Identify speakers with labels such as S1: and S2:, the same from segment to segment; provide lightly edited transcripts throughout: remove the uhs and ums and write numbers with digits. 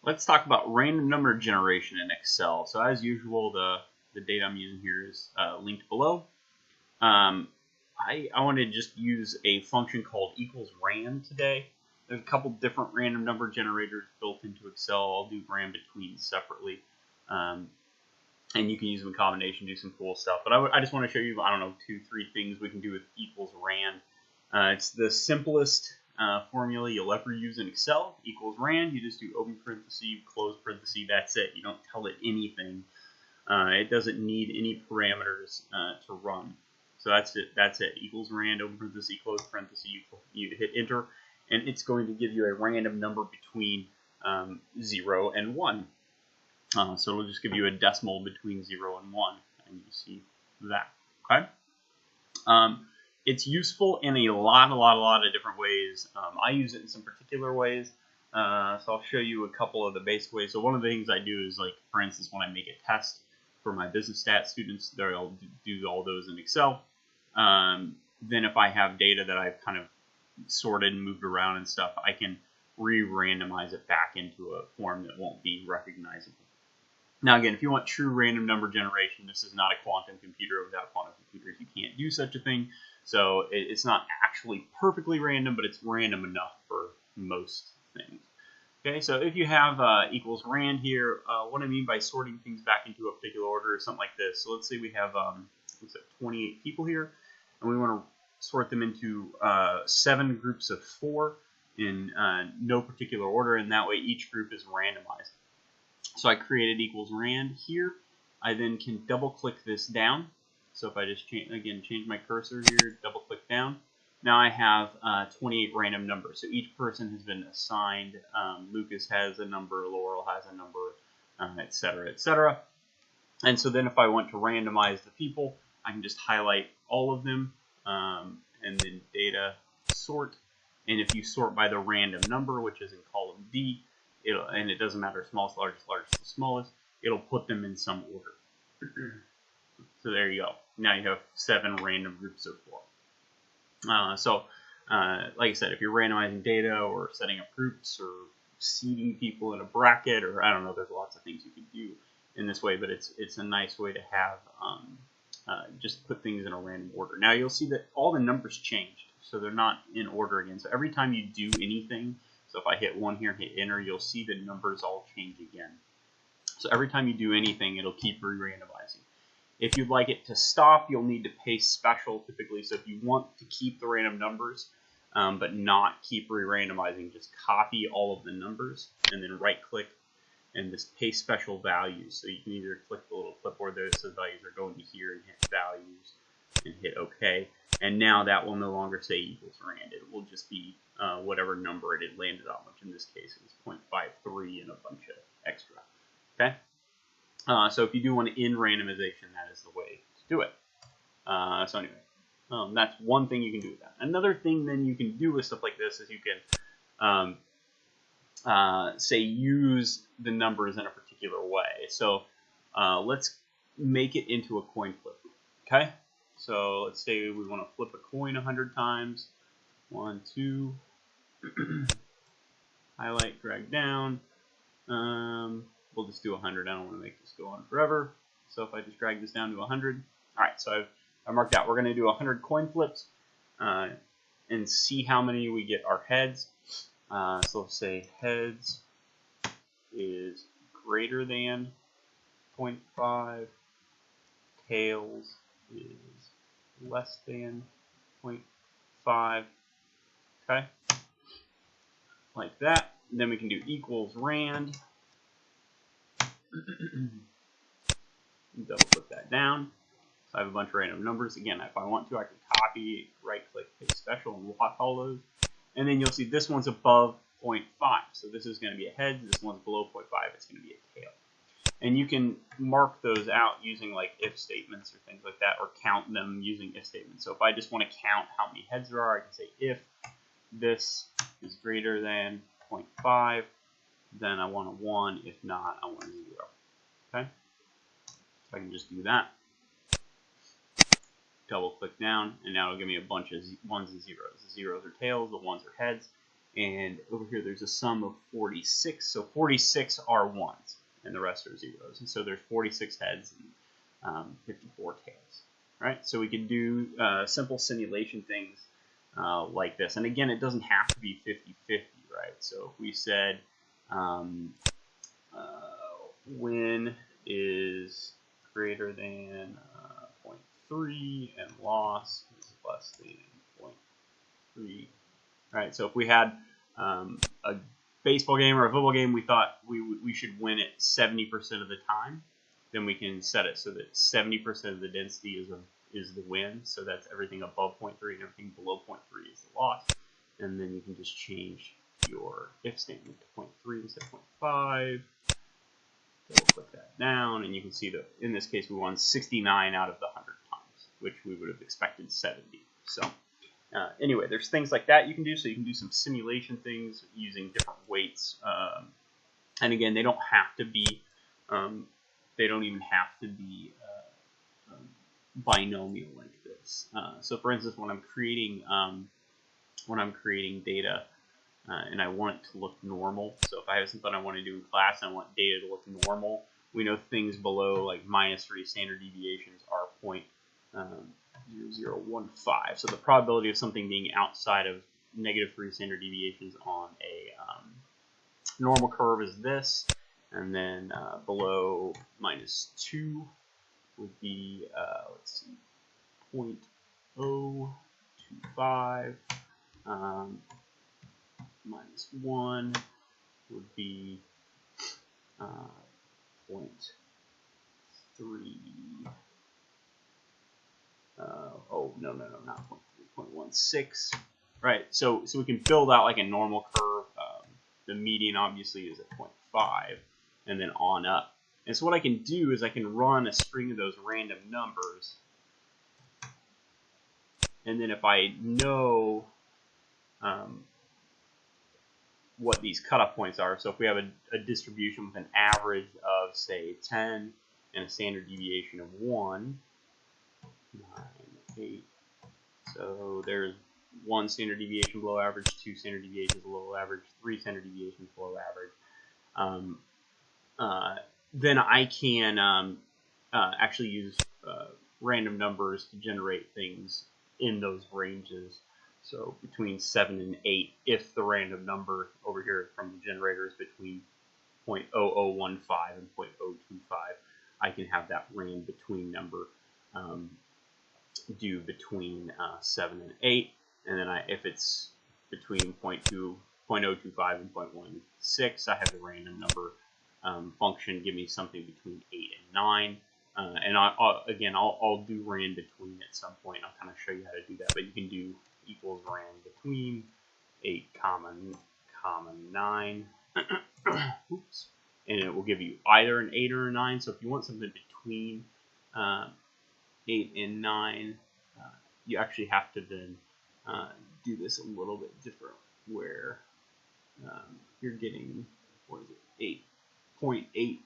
S1: Let's talk about random number generation in Excel. So as usual, the data I'm using here is linked below. I want to just use a function called equals RAND today. There's a couple different random number generators built into Excel. I'll do RAND between separately. And you can use them in combination, do some cool stuff. But I just want to show you, I don't know, 2-3 things we can do with equals RAND. It's the simplest formula you'll ever use in Excel. Equals RAND, you just do open parenthesis, close parenthesis, that's it. You don't tell it anything. It doesn't need any parameters to run. So that's it. Equals RAND, open parenthesis, close parenthesis, you hit enter, and it's going to give you a random number between 0 and 1. So it'll just give you a decimal between 0 and 1, and you see that, okay? It's useful in a lot of different ways. I use it in some particular ways, so I'll show you a couple of the basic ways. So one of the things I do is, like, for instance, when I make a test for my business stats students, they'll do all those in Excel. Then if I have data that I've kind of sorted and moved around and stuff, I can re-randomize it back into a form that won't be recognizable. Now again, if you want true random number generation, this is not a quantum computer. Without quantum computers, you can't do such a thing. So it's not actually perfectly random, but it's random enough for most things. Okay, so if you have equals RAND here, what I mean by sorting things back into a particular order is something like this. So let's say we have 28 people here, and we want to sort them into 7 groups of 4 in no particular order, and that way each group is randomized. So I created equals RAND here. I then can double click this down. So if I just change my cursor here, double click down. Now I have 28 random numbers. So each person has been assigned. Lucas has a number, Laurel has a number, etc., etc. And so then if I want to randomize the people, I can just highlight all of them and then data sort. And if you sort by the random number, which is in column D, and it doesn't matter smallest, largest, largest, smallest, it'll put them in some order. So there you go. Now you have 7 random groups of 4. Like I said, if you're randomizing data or setting up groups or seating people in a bracket, or I don't know, there's lots of things you can do in this way, but it's a nice way to have just put things in a random order. Now you'll see that all the numbers changed, so they're not in order again. So every time you do anything, so if I hit 1 here, hit enter, you'll see the numbers all change again. So every time you do anything, it'll keep re-randomizing. If you'd like it to stop, you'll need to paste special typically. So if you want to keep the random numbers, but not keep re-randomizing, just copy all of the numbers and then right-click and just paste special values. So you can either click the little clipboard there that says values are going to here and hit values and hit OK. And now that will no longer say equals RAND. It will just be whatever number it had landed on, which in this case is 0.53 and a bunch of extra. Okay. So if you do want to end randomization, that is the way to do it. So anyway, that's one thing you can do with that. Another thing then you can do with stuff like this is you can say use the numbers in a particular way. So let's make it into a coin flip. Okay. So let's say we want to flip a coin 100 times. 1, 2. Highlight, drag down. We'll just do 100. I don't want to make this go on forever. So if I just drag this down to 100. All right, so I've marked out. We're going to do 100 coin flips and see how many we get our heads. So let's say heads is greater than 0.5. Tails is less than 0.5. Okay, like that. And then we can do equals RAND. Double click that down. So I have a bunch of random numbers. Again, if I want to, I can copy, right click, paste special, and lock all those. And then you'll see this one's above 0.5. So this is going to be a head. This one's below 0.5. It's going to be a tail. And you can mark those out using like if statements or things like that, or count them using if statements. So if I just want to count how many heads there are, I can say if this is greater than 0.5, then I want a 1. If not, I want a 0. Okay? So I can just do that. Double click down, and now it'll give me a bunch of 1s and 0s. The 0s are tails, the 1s are heads. and over here there's a sum of 46. So 46 are ones, and the rest are zeros. And so there's 46 heads and 54 tails. Right? So we can do simple simulation things like this. And again, it doesn't have to be 50-50, right? So if we said win is greater than 0.3 and loss is less than 0.3. Right, so if we had a baseball game or a football game, we thought we should win it 70% of the time, then we can set it so that 70% of the density is the win. So that's everything above 0.3 and everything below 0.3 is the loss. And then you can just change your if statement to 0.3 instead of 0.5. So we'll click that down, and you can see that in this case we won 69 out of the 100 times, which we would have expected 70. So anyway, there's things like that you can do. So you can do some simulation things using different weights. And again, they don't have to be, they don't even have to be binomial like this. So for instance, when I'm creating data and I want it to look normal, so if I have something I want to do in class and I want data to look normal, we know things below like -3 standard deviations are 0.0015. So the probability of something being outside of -3 standard deviations on a normal curve is this, and then below -2 would be let's see, 0.025. -1 would be 0.3. Oh no, not 0.3, 0.16. Right. So we can build out like a normal curve. The median obviously is at 0.5, and then on up. And so what I can do is I can run a string of those random numbers, and then if I know what these cutoff points are, so if we have a distribution with an average of say 10 and a standard deviation of 1, 9, 8. So there's 1 standard deviation below average, 2 standard deviations below average, 3 standard deviations below average. Then I can actually use random numbers to generate things in those ranges. So between 7 and 8, if the random number over here from the generator is between 0.0015 and 0.025, I can have that RAND between number do between 7 and 8, and then if it's between 0.025 and 0.16, I have the random number function give me something between 8 and 9. And I'll do RAND between at some point. I'll kind of show you how to do that, but you can do equals RAND between 8, 9. Oops. And it will give you either an 8 or a 9. So if you want something between 8 and 9, you actually have to then do this a little bit different, where you're getting, what is it, 8.8,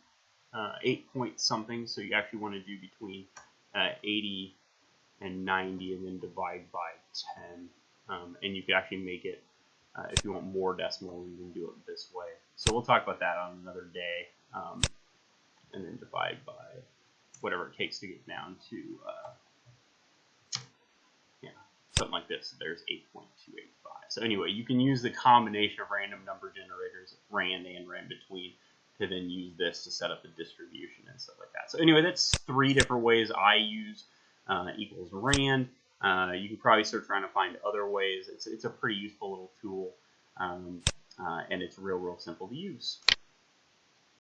S1: 8 point something. So you actually want to do between 80 and 90, and then divide by 10. And you can actually make it, if you want more decimal, you can do it this way. So we'll talk about that on another day, and then divide by whatever it takes to get down to, something like this. There's 8.285. So anyway, you can use the combination of random number generators, RAND and RAND between, to then use this to set up the distribution and stuff like that. So anyway, that's 3 different ways I use equals RAND. You can probably start trying to find other ways. It's a pretty useful little tool, and it's real simple to use.